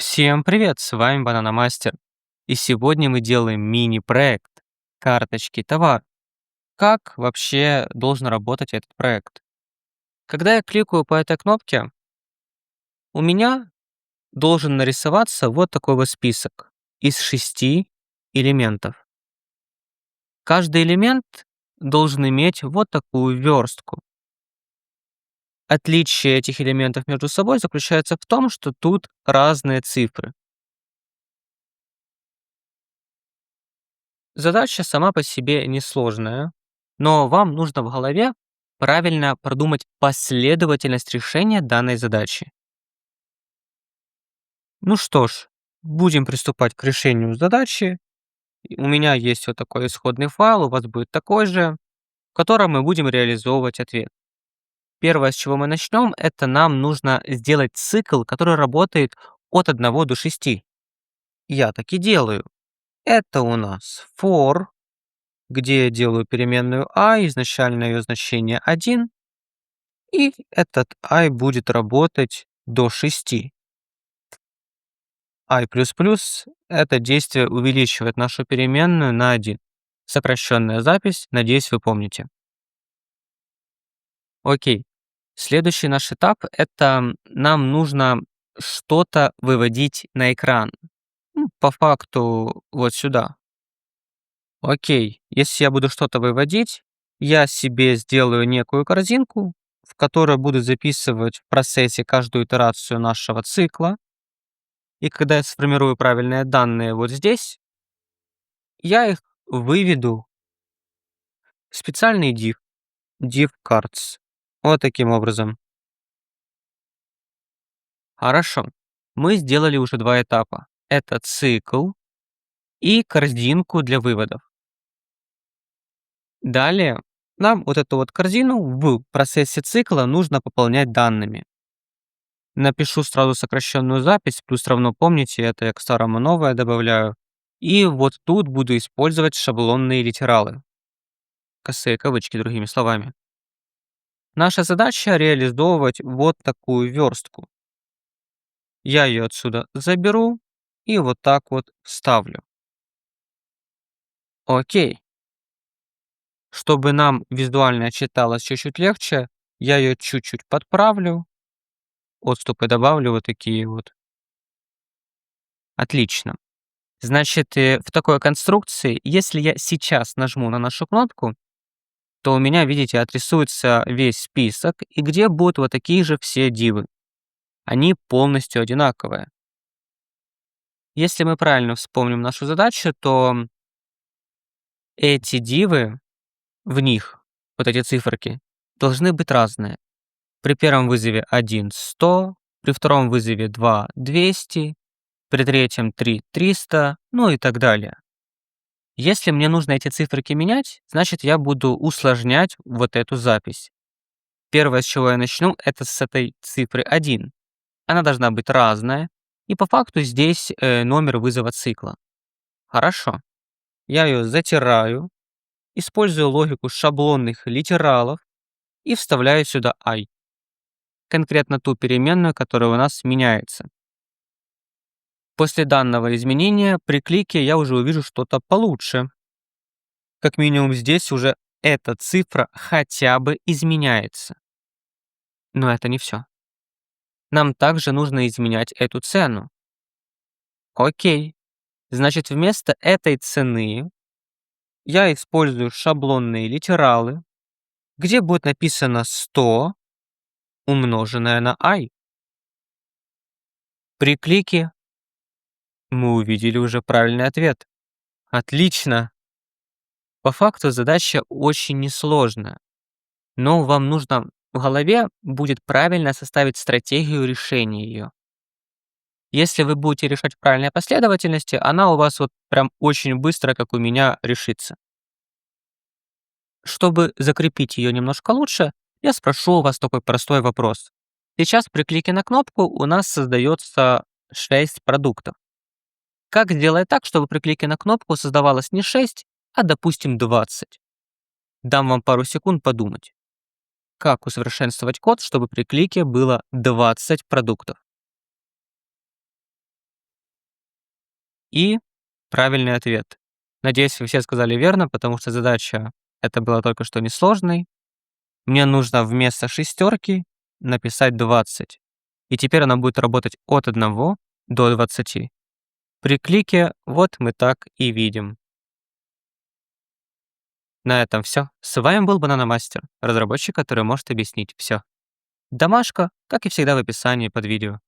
Всем привет, с вами Банана Мастер. И сегодня мы делаем мини-проект карточки товар. Как вообще должен работать этот проект? Когда я кликаю по этой кнопке, у меня должен нарисоваться вот такой вот список из 6 элементов. Каждый элемент должен иметь вот такую верстку. Отличие этих элементов между собой заключается в том, что тут разные цифры. Задача сама по себе несложная, но вам нужно в голове правильно продумать последовательность решения данной задачи. Ну что ж, будем приступать к решению задачи. У меня есть вот такой исходный файл, у вас будет такой же, в котором мы будем реализовывать ответ. Первое, с чего мы начнем, это нам нужно сделать цикл, который работает от 1 до 6. Я так и делаю. Это у нас for, где я делаю переменную I, изначально ее значение 1, и этот I будет работать до 6. I++ это действие увеличивает нашу переменную на 1. Сокращенная запись, надеюсь, вы помните. Окей. Следующий наш этап — это нам нужно что-то выводить на экран. По факту вот сюда. Окей, если я буду что-то выводить, я себе сделаю некую корзинку, в которой буду записывать в процессе каждую итерацию нашего цикла. И когда я сформирую правильные данные вот здесь, я их выведу в специальный div cards. Вот таким образом. Хорошо. Мы сделали уже два этапа. Это цикл и корзинку для выводов. Далее нам вот эту вот корзину в процессе цикла нужно пополнять данными. Напишу сразу сокращенную запись, плюс равно помните, это я к старому новое добавляю. И вот тут буду использовать шаблонные литералы. Косые кавычки, другими словами. Наша задача реализовывать вот такую верстку. Я ее отсюда заберу и вот так вот вставлю. Окей. Чтобы нам визуально читалось чуть-чуть легче, я ее чуть-чуть подправлю. Отступы добавлю вот такие вот. Отлично. Значит, в такой конструкции, если я сейчас нажму на нашу кнопку, то у меня, видите, отрисуется весь список, и где будут вот такие же все дивы. Они полностью одинаковые. Если мы правильно вспомним нашу задачу, то эти дивы, в них, вот эти циферки, должны быть разные. При первом вызове 1 — 100, при втором вызове 2 — 200, при третьем 3 — 300, ну и так далее. Если мне нужно эти циферки менять, значит я буду усложнять вот эту запись. Первое, с чего я начну, это с этой цифры 1. Она должна быть разная, и по факту здесь номер вызова цикла. Хорошо. Я ее затираю, использую логику шаблонных литералов и вставляю сюда I. Конкретно ту переменную, которая у нас меняется. После данного изменения при клике я уже увижу что-то получше. Как минимум здесь уже эта цифра хотя бы изменяется. Но это не все. Нам также нужно изменять эту цену. Окей. Значит, вместо этой цены я использую шаблонные литералы, где будет написано 100 умноженное на I. При клике мы увидели уже правильный ответ. Отлично! По факту задача очень несложная, но вам нужно в голове будет правильно составить стратегию решения ее. Если вы будете решать в правильной последовательности, она у вас вот прям очень быстро, как у меня, решится. Чтобы закрепить ее немножко лучше, я спрошу у вас такой простой вопрос. Сейчас при клике на кнопку у нас создается 6 продуктов. Как сделать так, чтобы при клике на кнопку создавалось не 6, а, допустим, 20? Дам вам пару секунд подумать. Как усовершенствовать код, чтобы при клике было 20 продуктов? и правильный ответ. Надеюсь, вы все сказали верно, потому что задача это была только что несложной. Мне нужно вместо шестерки написать 20. И теперь она будет работать от 1 до 20. При клике вот мы так и видим. На этом все. С вами был Банана Мастер, разработчик, который может объяснить все. Домашка, как и всегда в описании под видео.